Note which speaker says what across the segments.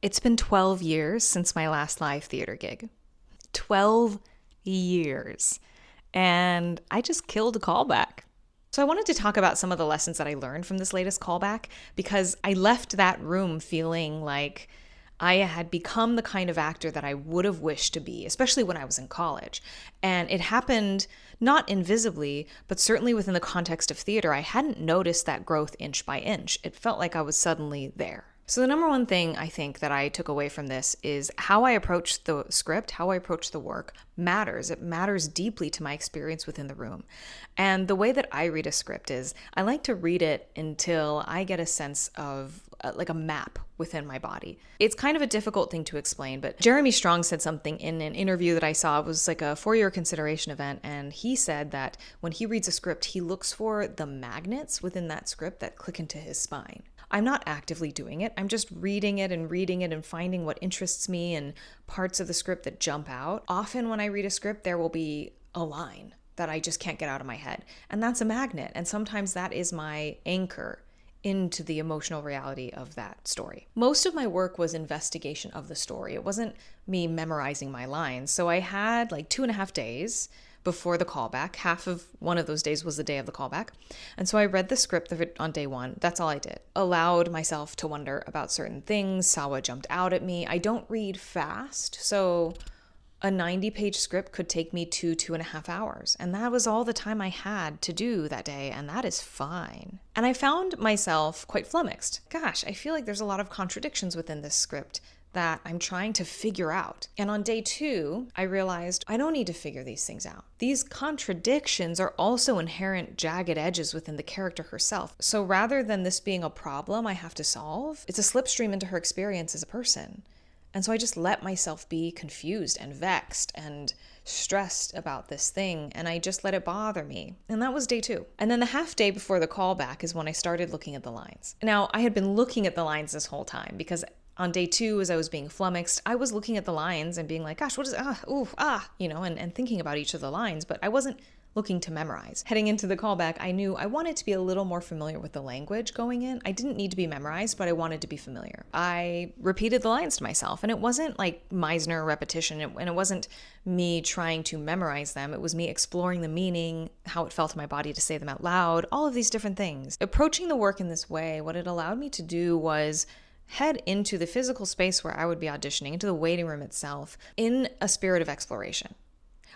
Speaker 1: It's been 12 years since my last live theater gig. 12 years. And I just killed a callback. So I wanted to talk about some of the lessons that I learned from this latest callback because I left that room feeling like I had become the kind of actor that I would have wished to be, especially when I was in college. And it happened not invisibly, but certainly within the context of theater. I hadn't noticed that growth inch by inch. It felt like I was suddenly there. So the number one thing I think that I took away from this is how I approach the script, how I approach the work matters. It matters deeply to my experience within the room. And the way that I read a script is I like to read it until I get a sense of like a map within my body. It's kind of a difficult thing to explain, but Jeremy Strong said something in an interview that I saw. It was like a four-year consideration event, and he said that when he reads a script, he looks for the magnets within that script that click into his spine. I'm not actively doing it. I'm just reading it and finding what interests me and parts of the script that jump out. Often when I read a script, there will be a line that I just can't get out of my head. And that's a magnet. And sometimes that is my anchor into the emotional reality of that story. Most of my work was investigation of the story. It wasn't me memorizing my lines. So I had like 2.5 days before the callback. Half of one of those days was the day of the callback. And so I read the script of it on day one. That's all I did. Allowed myself to wonder about certain things, saw what jumped out at me. I don't read fast, so a 90-page script could take me 2.5 hours. And that was all the time I had to do that day, and that is fine. And I found myself quite flummoxed. Gosh, I feel like there's a lot of contradictions within this script that I'm trying to figure out. And on day 2, I realized I don't need to figure these things out. These contradictions are also inherent jagged edges within the character herself. So rather than this being a problem I have to solve, it's a slipstream into her experience as a person. And so I just let myself be confused and vexed and stressed about this thing, and I just let it bother me. And that was day 2. And then the half day before the callback is when I started looking at the lines. Now, I had been looking at the lines this whole time because on day 2, as I was being flummoxed, I was looking at the lines and being like, gosh, what is, and thinking about each of the lines, but I wasn't looking to memorize. Heading into the callback, I knew I wanted to be a little more familiar with the language going in. I didn't need to be memorized, but I wanted to be familiar. I repeated the lines to myself, and it wasn't like Meisner repetition, and it wasn't me trying to memorize them. It was me exploring the meaning, how it felt in my body to say them out loud, all of these different things. Approaching the work in this way, what it allowed me to do was head into the physical space where I would be auditioning, into the waiting room itself, in a spirit of exploration.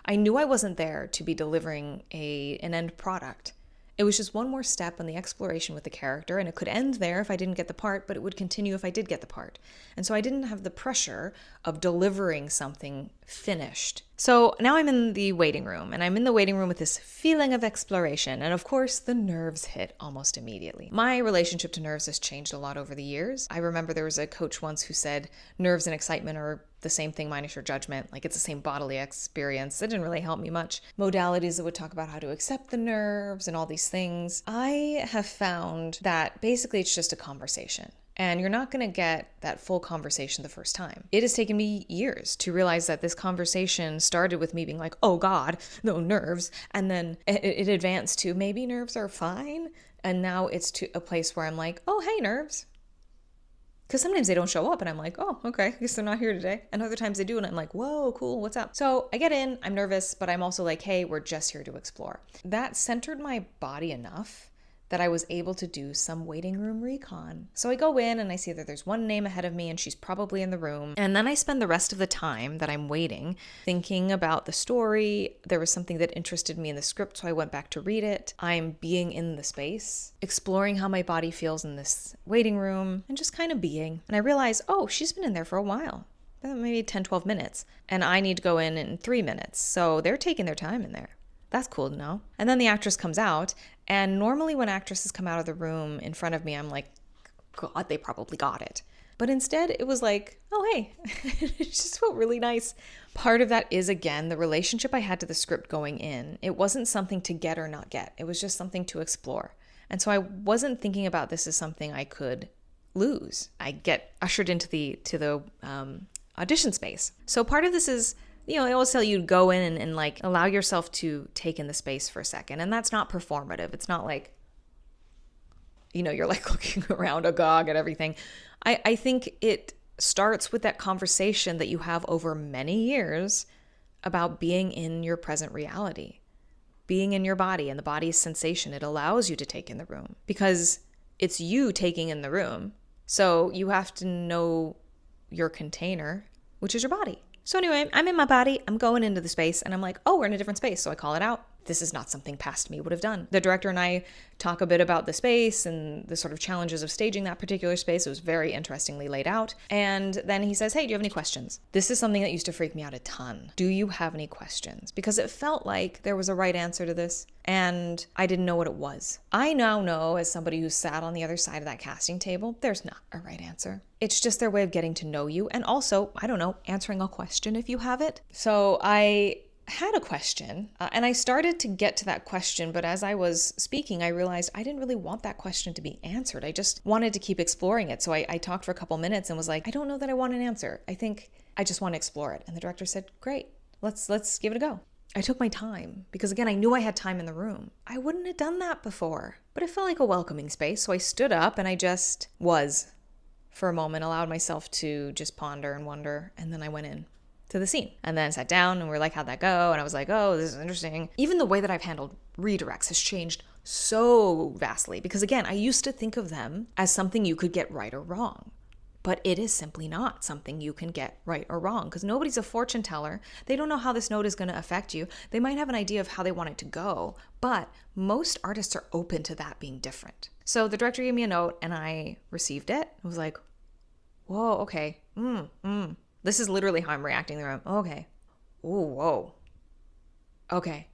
Speaker 1: I knew I wasn't there to be delivering an end product. It was just one more step on the exploration with the character, and it could end there if I didn't get the part, but it would continue if I did get the part. And so I didn't have the pressure of delivering something finished. So now I'm in the waiting room, and I'm in the waiting room with this feeling of exploration, and of course the nerves hit almost immediately. My relationship to nerves has changed a lot over the years. I remember there was a coach once who said nerves and excitement are the same thing minus your judgment, like it's the same bodily experience. It didn't really help me much. Modalities that would talk about how to accept the nerves and all these things. I have found that basically it's just a conversation. And you're not going to get that full conversation the first time. It has taken me years to realize that this conversation started with me being like, oh God, no nerves. And then it advanced to maybe nerves are fine. And now it's to a place where I'm like, oh, hey, nerves. Because sometimes they don't show up and I'm like, oh, okay, I guess they're not here today. And other times they do and I'm like, whoa, cool, what's up? So I get in, I'm nervous, but I'm also like, hey, we're just here to explore. That centered my body enough that I was able to do some waiting room recon. So I go in and I see that there's one name ahead of me and she's probably in the room. And then I spend the rest of the time that I'm waiting thinking about the story. There was something that interested me in the script, so I went back to read it. I'm being in the space, exploring how my body feels in this waiting room, and just kind of being. And I realize, oh, she's been in there for a while. Maybe 10, 12 minutes. And I need to go in 3 minutes. So they're taking their time in there. That's cool to know. And then the actress comes out, and normally when actresses come out of the room in front of me, I'm like, God, they probably got it. But instead, it was like, oh, hey, it just felt really nice. Part of that is, again, the relationship I had to the script going in. It wasn't something to get or not get. It was just something to explore. And so I wasn't thinking about this as something I could lose. I get ushered into the audition space. So part of this is, I always tell you to go in and like allow yourself to take in the space for a second. And that's not performative. It's not like, you're like looking around agog at everything. I think it starts with that conversation that you have over many years about being in your present reality, being in your body and the body's sensation it allows you to take in the room, because it's you taking in the room. So you have to know your container, which is your body. So anyway, I'm in my body, I'm going into the space, and I'm like, oh, we're in a different space. So I call it out. This is not something past me would have done. The director and I talk a bit about the space and the sort of challenges of staging that particular space. It was very interestingly laid out. And then he says, hey, do you have any questions? This is something that used to freak me out a ton. Do you have any questions? Because it felt like there was a right answer to this, and I didn't know what it was. I now know, as somebody who sat on the other side of that casting table, there's not a right answer. It's just their way of getting to know you, and also, I don't know, answering a question if you have it. So I had a question, and I started to get to that question, but as I was speaking, I realized I didn't really want that question to be answered. I just wanted to keep exploring it. So I talked for a couple minutes and was like, I don't know that I want an answer. I think I just want to explore it. And the director said, great, let's give it a go. I took my time because, again, I knew I had time in the room. I wouldn't have done that before, but it felt like a welcoming space. So I stood up and I just was for a moment, allowed myself to just ponder and wonder, and then I went in to the scene and then sat down and we were like, how'd that go? And I was like, oh, this is interesting. Even the way that I've handled redirects has changed so vastly because, again, I used to think of them as something you could get right or wrong, but it is simply not something you can get right or wrong because nobody's a fortune teller. They don't know how this note is going to affect you. They might have an idea of how they want it to go, but most artists are open to that being different. So the director gave me a note and I received it. I was like, whoa, okay. This is literally how I'm reacting in the room. Okay. Ooh, whoa. Okay.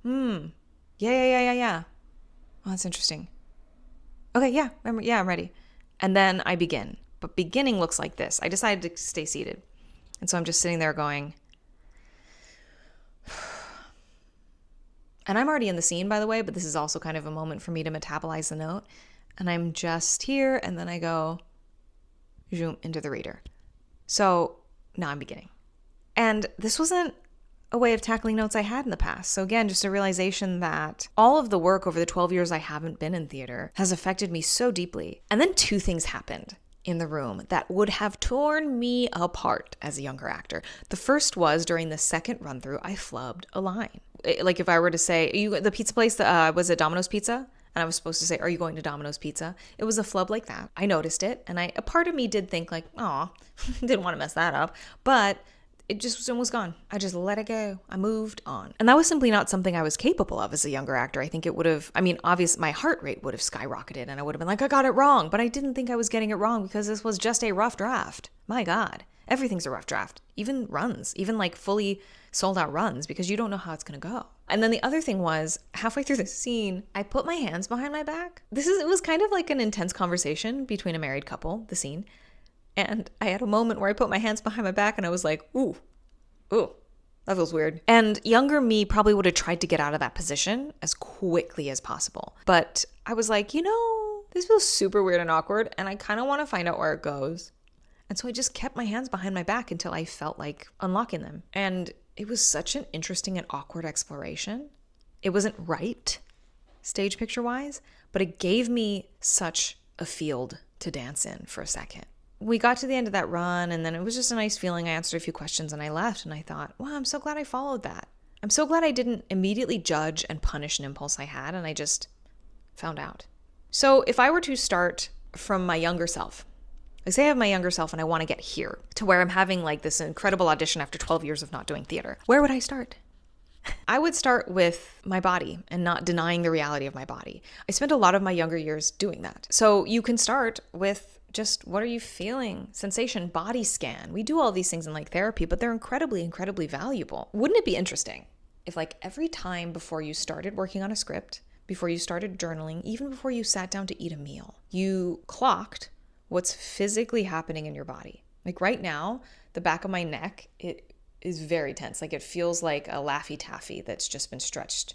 Speaker 1: Yeah. Oh, that's interesting. Okay, yeah, I'm ready. And then I begin. But beginning looks like this. I decided to stay seated. And so I'm just sitting there going, and I'm already in the scene, by the way, but this is also kind of a moment for me to metabolize the note. And I'm just here, and then I go, zoom into the reader. So now I'm beginning. And this wasn't a way of tackling notes I had in the past. So again, just a realization that all of the work over the 12 years I haven't been in theater has affected me so deeply. And then two things happened in the room that would have torn me apart as a younger actor. The first was during the second run through, I flubbed a line. Like if I were to say, the pizza place, was it Domino's Pizza? And I was supposed to say, are you going to Domino's Pizza? It was a flub like that. I noticed it. And a part of me did think like, aw, didn't want to mess that up. But it just was gone. I just let it go. I moved on. And that was simply not something I was capable of as a younger actor. I think it would have, obviously my heart rate would have skyrocketed and I would have been like, I got it wrong. But I didn't think I was getting it wrong because this was just a rough draft. My God, everything's a rough draft. Even runs, even like fully sold out runs, because you don't know how it's going to go. And then the other thing was, halfway through the scene, I put my hands behind my back. It was kind of like an intense conversation between a married couple, the scene. And I had a moment where I put my hands behind my back and I was like, ooh, that feels weird. And younger me probably would have tried to get out of that position as quickly as possible. But I was like, this feels super weird and awkward and I kind of want to find out where it goes. And so I just kept my hands behind my back until I felt like unlocking them. And it was such an interesting and awkward exploration. It wasn't right, stage picture wise, but it gave me such a field to dance in for a second. We got to the end of that run and then it was just a nice feeling. I answered a few questions and I left and I thought, wow, I'm so glad I followed that. I'm so glad I didn't immediately judge and punish an impulse I had and I just found out. So if I were to start from my younger self, like say I have my younger self and I want to get here to where I'm having like this incredible audition after 12 years of not doing theater, where would I start? I would start with my body and not denying the reality of my body. I spent a lot of my younger years doing that. So you can start with just what are you feeling? Sensation, body scan. We do all these things in like therapy, but they're incredibly, incredibly valuable. Wouldn't it be interesting if like every time before you started working on a script, before you started journaling, even before you sat down to eat a meal, you clocked what's physically happening in your body? Like right now, the back of my neck, it is very tense. Like it feels like a Laffy Taffy that's just been stretched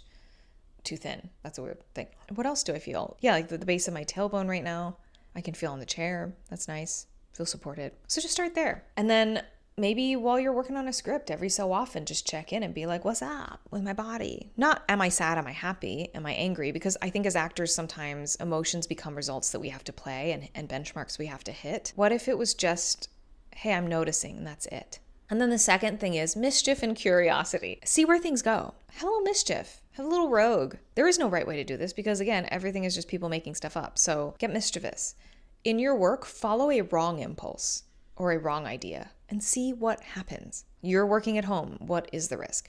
Speaker 1: too thin. That's a weird thing. What else do I feel? Yeah, like the base of my tailbone right now. I can feel on the chair. That's nice. Feel supported. So just start there. And then maybe while you're working on a script, every so often, just check in and be like, what's up with my body? Not, am I sad? Am I happy? Am I angry? Because I think as actors, sometimes emotions become results that we have to play and benchmarks we have to hit. What if it was just, hey, I'm noticing, and that's it? And then the second thing is mischief and curiosity. See where things go. Have a little mischief. Have a little rogue. There is no right way to do this because, again, everything is just people making stuff up. So get mischievous. In your work, follow a wrong impulse or a wrong idea and see what happens. You're working at home. What is the risk?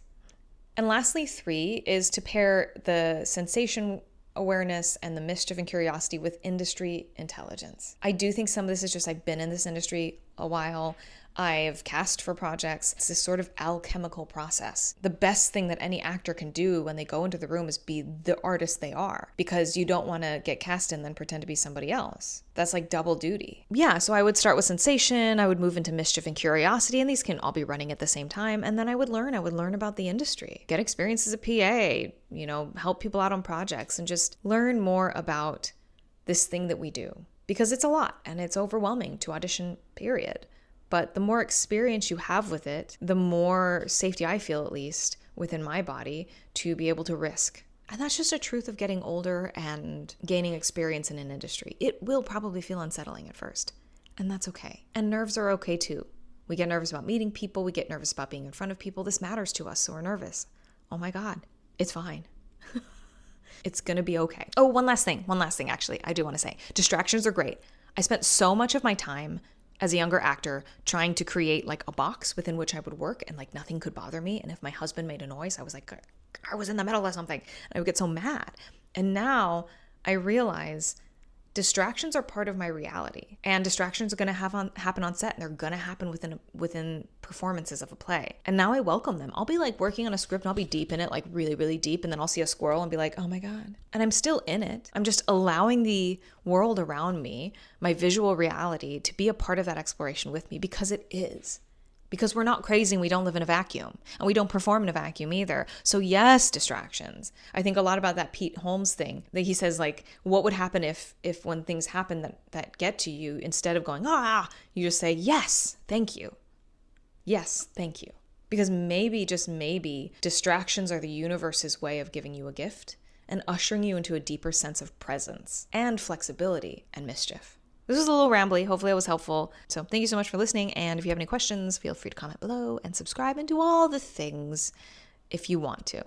Speaker 1: And lastly, 3 is to pair the sensation awareness and the mischief and curiosity with industry intelligence. I do think some of this is just, I've been in this industry a while. I've cast for projects. It's this sort of alchemical process. The best thing that any actor can do when they go into the room is be the artist they are, because you don't want to get cast and then pretend to be somebody else. That's like double duty. Yeah, so I would start with sensation, I would move into mischief and curiosity, and these can all be running at the same time. And then I would learn about the industry, get experience as a PA, help people out on projects, and just learn more about this thing that we do. Because it's a lot and it's overwhelming to audition, period. But the more experience you have with it, the more safety I feel, at least within my body, to be able to risk. And that's just a truth of getting older and gaining experience in an industry. It will probably feel unsettling at first, and that's okay. And nerves are okay too. We get nervous about meeting people. We get nervous about being in front of people. This matters to us, so we're nervous. Oh my God, it's fine. It's gonna be okay. Oh, one last thing actually, I do wanna say. Distractions are great. I spent so much of my time as a younger actor trying to create like a box within which I would work and like nothing could bother me. And if my husband made a noise, I was like, I was in the middle of something. And I would get so mad. And now I realize distractions are part of my reality, and distractions are going to happen on set, and they're going to happen within performances of a play. And now I welcome them. I'll be like working on a script and I'll be deep in it, like really, really deep. And then I'll see a squirrel and be like, oh my God. And I'm still in it. I'm just allowing the world around me, my visual reality, to be a part of that exploration with me, because it is. Because we're not crazy and we don't live in a vacuum, and we don't perform in a vacuum either. So yes, distractions. I think a lot about that Pete Holmes thing that he says, like, what would happen if when things happen that get to you, instead of going, you just say, yes, thank you. Yes, thank you. Because maybe, just maybe, distractions are the universe's way of giving you a gift and ushering you into a deeper sense of presence and flexibility and mischief. This was a little rambly. Hopefully it was helpful. So thank you so much for listening. And if you have any questions, feel free to comment below and subscribe and do all the things if you want to.